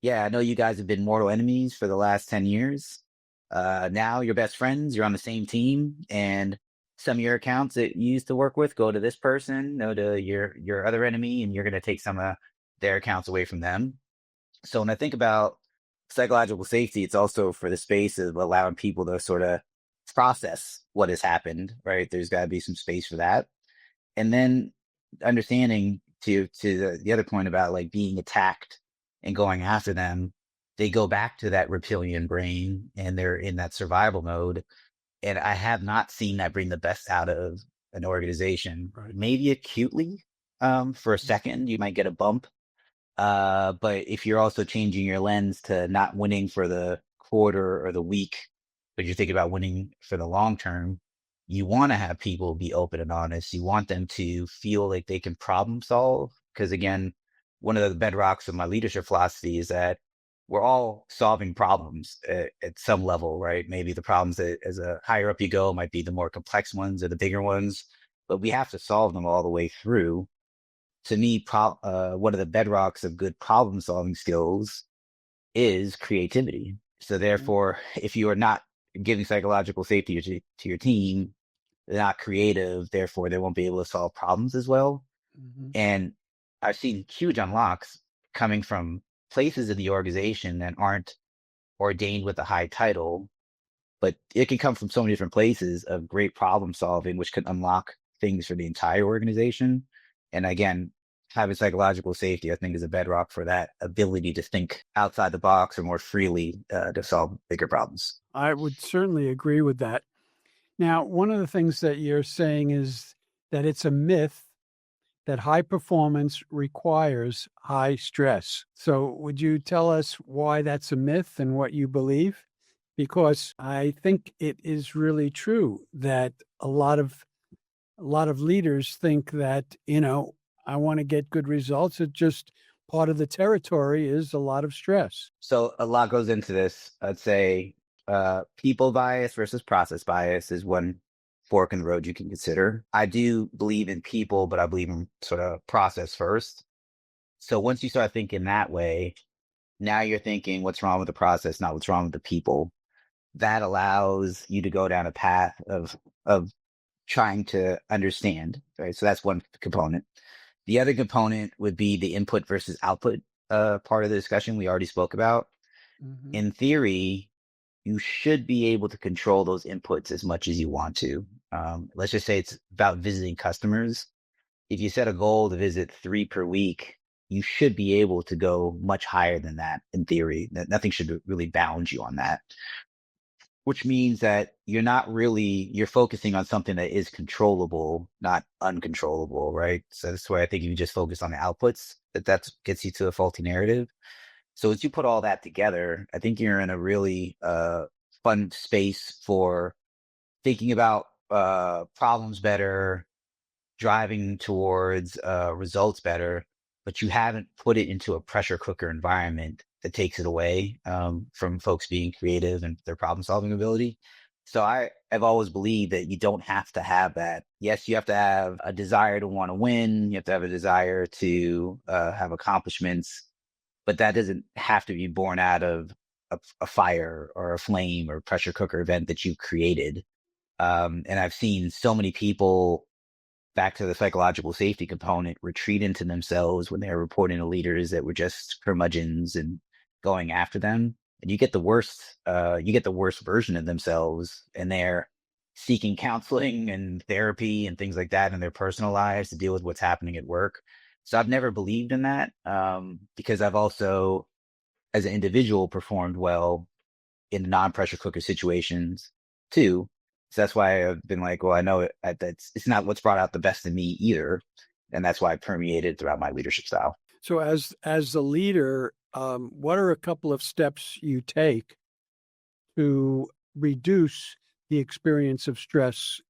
yeah, I know you guys have been mortal enemies for the last 10 years. Now you're best friends, you're on the same team, and some of your accounts that you used to work with go to this person, no to your other enemy, and you're gonna take some of their accounts away from them. So when I think about psychological safety, it's also for the space of allowing people to sort of process what has happened, right? There's got to be some space for that. And then understanding to the other point about like being attacked and going after them, they go back to that reptilian brain and they're in that survival mode. And I have not seen that bring the best out of an organization. Right. Maybe acutely, for a second, you might get a bump, but if you're also changing your lens to not winning for the quarter or the week, but you're thinking about winning for the long term, you want to have people be open and honest. You want them to feel like they can problem solve. Because again, one of the bedrocks of my leadership philosophy is that we're all solving problems at some level, right? Maybe the problems that as a higher up you go might be the more complex ones or the bigger ones, but we have to solve them all the way through. To me, one of the bedrocks of good problem solving skills is creativity. So Mhm. therefore, if you are not giving psychological safety to your team, they're not creative, therefore they won't be able to solve problems as well. Mhm. And I've seen huge unlocks coming from places in the organization that aren't ordained with a high title, but it can come from so many different places of great problem solving, which can unlock things for the entire organization. And again, having psychological safety, I think, is a bedrock for that ability to think outside the box or more freely to solve bigger problems. I would certainly agree with that. Now, one of the things that you're saying is that it's a myth that high performance requires high stress. So, would you tell us why that's a myth and what you believe? Because I think it is really true that a lot of leaders think that, I want to get good results. It just part of the territory is a lot of stress. So a lot goes into this. I'd say people bias versus process bias is one fork in the road you can consider. I do believe in people, but I believe in sort of process first. So once you start thinking that way, now you're thinking what's wrong with the process, not what's wrong with the people. That allows you to go down a path of of trying to understand, right? So that's one component. The other component would be the input versus output part of the discussion we already spoke about. Hmm. In theory, you should be able to control those inputs as much as you want to. Let's just say it's about visiting customers. If you set a goal to visit 3 per week, you should be able to go much higher than that in theory. Nothing should really bound you on that, which means that you're focusing on something that is controllable, not uncontrollable, right? So that's why I think if you just focus on the outputs, that gets you to a faulty narrative. So as you put all that together, I think you're in a really fun space for thinking about problems better, driving towards results better, but you haven't put it into a pressure cooker environment that takes it away from folks being creative and their problem solving ability. So I've always believed that you don't have to have that. Yes, you have to have a desire to want to win. You have to have a desire to have accomplishments, but that doesn't have to be born out of a fire or a flame or pressure cooker event that you created. And I've seen so many people, back to the psychological safety component, retreat into themselves when they're reporting to leaders that were just curmudgeons and going after them. And you get the worst version of themselves, and they're seeking counseling and therapy and things like that in their personal lives to deal with what's happening at work. So I've never believed in that, because I've also, as an individual, performed well in non-pressure cooker situations too. So that's why I've been like, well, I know it's not what's brought out the best in me either. And that's why I permeated throughout my leadership style. So, as the leader, what are a couple of steps you take to reduce the experience of stress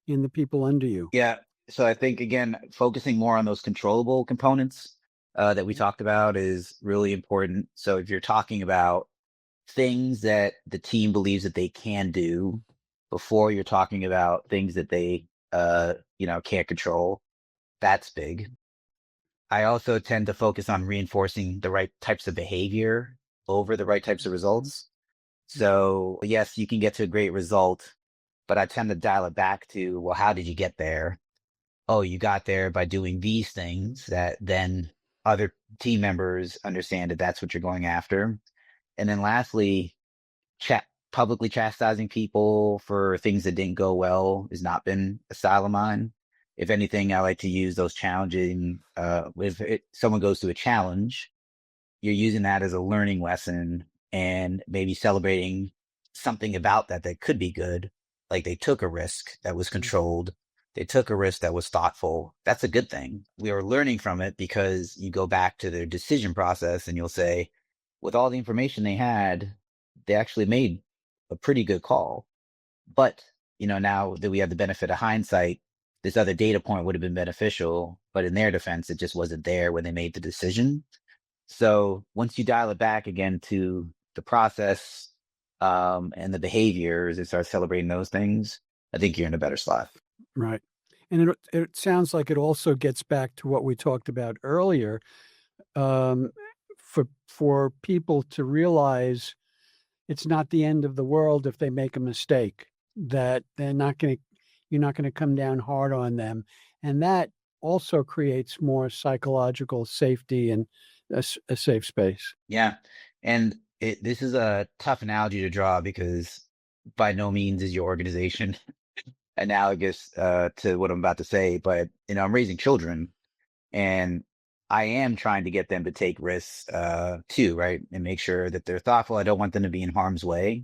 in the people under you? Yeah. So I think, again, focusing more on those controllable components that we talked about is really important. So if you're talking about things that the team believes that they can do before you're talking about things that they, can't control, that's big. I also tend to focus on reinforcing the right types of behavior over the right types of results. So yes, you can get to a great result, but I tend to dial it back to, well, how did you get there? Oh, you got there by doing these things that then other team members understand that that's what you're going after. And then lastly, publicly chastising people for things that didn't go well has not been a style of mine. If anything, I like to use those challenging, someone goes through a challenge, you're using that as a learning lesson and maybe celebrating something about that could be good. Like they took a risk that was controlled. They took a risk that was thoughtful. That's a good thing. We are learning from it because you go back to their decision process and you'll say, with all the information they had, they actually made a pretty good call. But, now that we have the benefit of hindsight, this other data point would have been beneficial, but in their defense, it just wasn't there when they made the decision. So once you dial it back again to the process, and the behaviors and start celebrating those things, I think you're in a better spot. Right. And it sounds like it also gets back to what we talked about earlier, um, for people to realize it's not the end of the world if they make a mistake, that you're not going to come down hard on them. And that also creates more psychological safety and a safe space. Yeah. And this is a tough analogy to draw because by no means is your organization analogous to what I'm about to say, but I'm raising children and I am trying to get them to take risks too, right? And make sure that they're thoughtful. I don't want them to be in harm's way,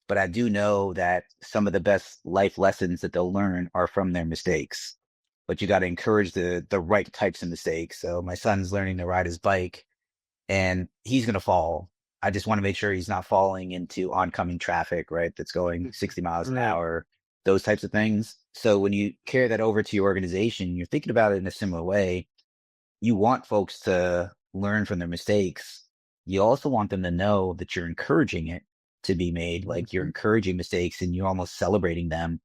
but I do know that some of the best life lessons that they'll learn are from their mistakes. But you got to encourage the right types of mistakes. So my son's learning to ride his bike and he's going to fall. I just want to make sure he's not falling into oncoming traffic, right? That's going 60 miles an Right. hour, those types of things. So when you carry that over to your organization, you're thinking about it in a similar way. You want folks to learn from their mistakes. You also want them to know that you're encouraging it to be made, like you're encouraging mistakes and you're almost celebrating them.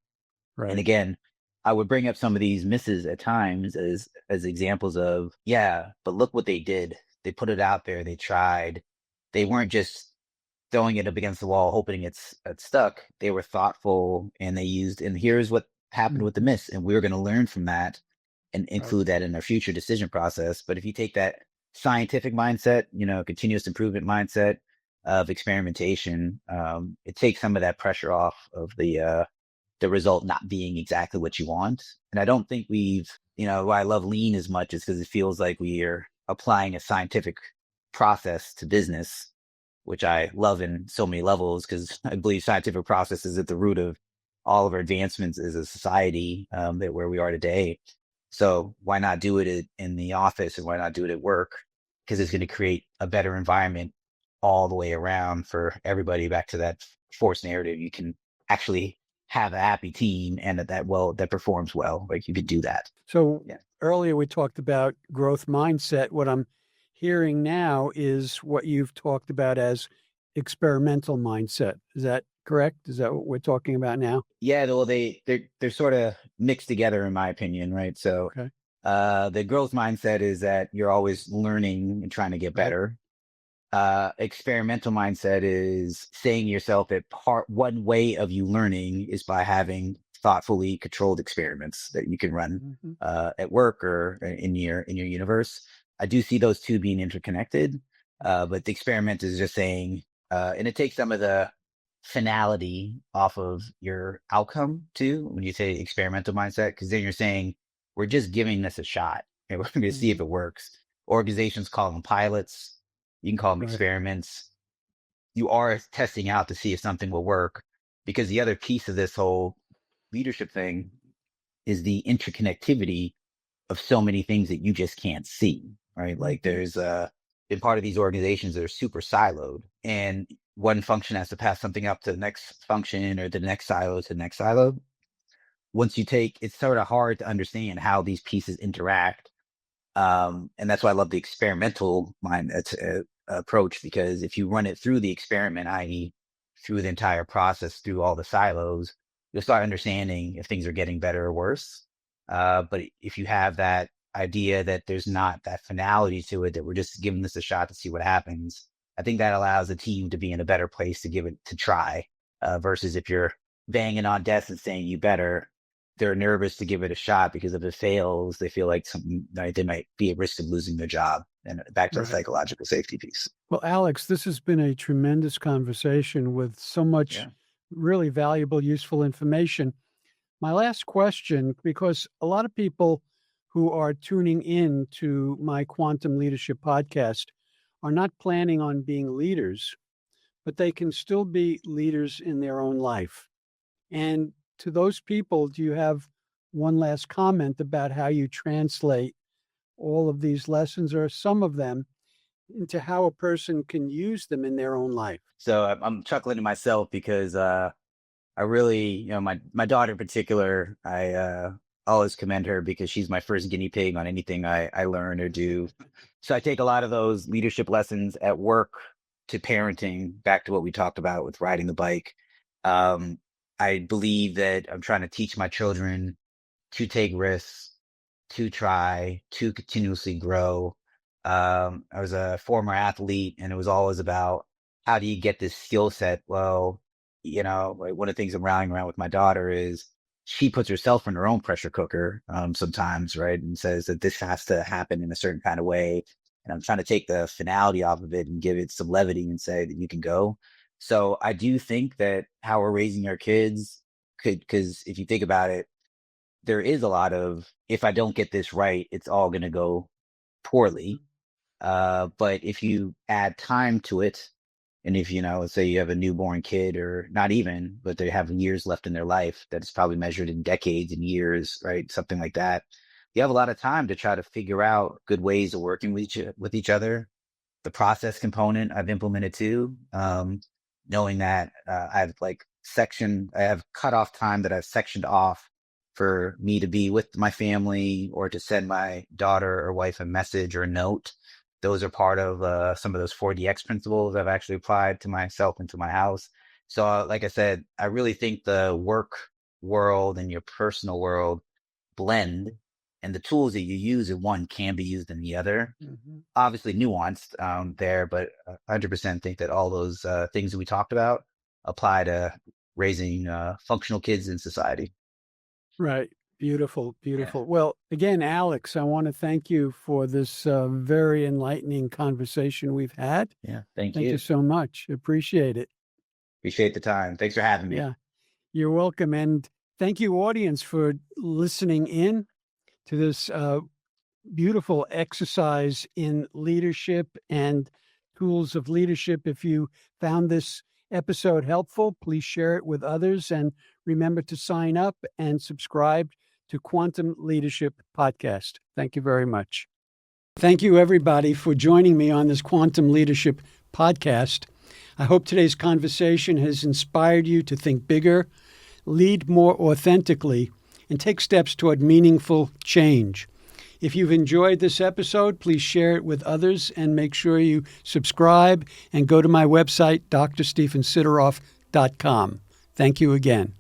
And Right. again, I would bring up some of these misses at times as examples of, yeah, but look what they did. They put it out there. They tried. They weren't just throwing it up against the wall, hoping it's stuck. They were thoughtful and they used, and here's what happened with the Mhm. miss, and we're going to learn from that and Right. include that in our future decision process. But if you take that scientific mindset, continuous improvement mindset of experimentation, it takes some of that pressure off of the result not being exactly what you want. And I don't think why I love lean as much is because it feels like we are applying a scientific process to business, which I love in so many levels because I believe scientific process is at the root of all of our advancements as a society, that where we are today. So why not do it in the office and why not do it at work? Because it's going to create a better environment all the way around for everybody. Back to that force narrative, you can actually have a happy team and that performs well. Like you could do that. So Yeah. earlier we talked about growth mindset. What I'm hearing now is what you've talked about as experimental mindset. Is that correct? Is that what we're talking about now? Yeah, well, they're sort of mixed together in my opinion, right? So, Okay. the growth mindset is that you're always learning and trying to get Right. better. Experimental mindset is saying to yourself that one way of you learning is by having thoughtfully controlled experiments that you can run, Hmm. at work or in your universe. I do see those two being interconnected. But the experiment is just saying, and it takes some of the finality off of your outcome too, when you say experimental mindset, because then you're saying, we're just giving this a shot and we're going to see Hmm. if it works. Organizations call them pilots. You can call them Right. experiments. You are testing out to see if something will work, because the other piece of this whole leadership thing is the interconnectivity of so many things that you just can't see, right? Like Hmm. there's been part of these organizations that are super siloed, and one function has to pass something up to the next function or the next silo to the next silo. It's sort of hard to understand how these pieces interact. And that's why I love the experimental approach, because if you run it through the experiment, i.e., through the entire process, through all the silos, you'll start understanding if things are getting better or worse. But if you have that idea that there's not that finality to it, that we're just giving this a shot to see what happens, I think that allows the team to be in a better place to give it to try, versus if you're banging on desks and saying you better, they're nervous to give it a shot because if it fails, they feel like they might be at risk of losing their job. And back to the Right. psychological safety piece. Well, Alex, this has been a tremendous conversation with so much Yeah. really valuable, useful information. My last question, because a lot of people who are tuning in to my Quantum Leadership podcast are not planning on being leaders, but they can still be leaders in their own life. And to those people, do you have one last comment about how you translate all of these lessons or some of them into how a person can use them in their own life? So I'm chuckling to myself because I really, my daughter in particular, I always commend her because she's my first guinea pig on anything I learn or do. So I take a lot of those leadership lessons at work to parenting, back to what we talked about with riding the bike. Um, I believe that I'm trying to teach my children to take risks, to try, to continuously grow. I was a former athlete, and it was always about how do you get this skill set? Well, like one of the things I'm rallying around with my daughter is she puts herself in her own pressure cooker, sometimes, right? And says that this has to happen in a certain kind of way. And I'm trying to take the finality off of it and give it some levity and say that you can go. So I do think that how we're raising our kids because if you think about it, there is a lot of, if I don't get this right, it's all going to go poorly. But if you add time to it, and if, let's say you have a newborn kid, or not even, but they have years left in their life that's probably measured in decades and years, right? Something like that. You have a lot of time to try to figure out good ways of working with each other. The process component I've implemented too. Knowing that I have cutoff time that I've sectioned off for me to be with my family or to send my daughter or wife a message or a note. Those are part of some of those 4DX principles I've actually applied to myself and to my house. So, like I said, I really think the work world and your personal world blend, and the tools that you use in one can be used in the other. Hmm. Obviously nuanced there, but 100% think that all those things that we talked about apply to raising functional kids in society. Right. Beautiful, Yeah. beautiful. Well, again, Alex, I want to thank you for this very enlightening conversation we've had. Yeah. Thank Thank you you. so much. Appreciate it. Appreciate the time. Thanks for having me. Yeah, you're welcome. And thank you, audience, for listening in to this beautiful exercise in leadership and tools of leadership. If you found this episode helpful, please share it with others and remember to sign up and subscribe to Quantum Leadership Podcast. Thank you very much. Thank you, everybody, for joining me on this Quantum Leadership Podcast. I hope today's conversation has inspired you to think bigger, lead more authentically, and take steps toward meaningful change. If you've enjoyed this episode, please share it with others and make sure you subscribe and go to my website, drstephensideroff.com. Thank you again.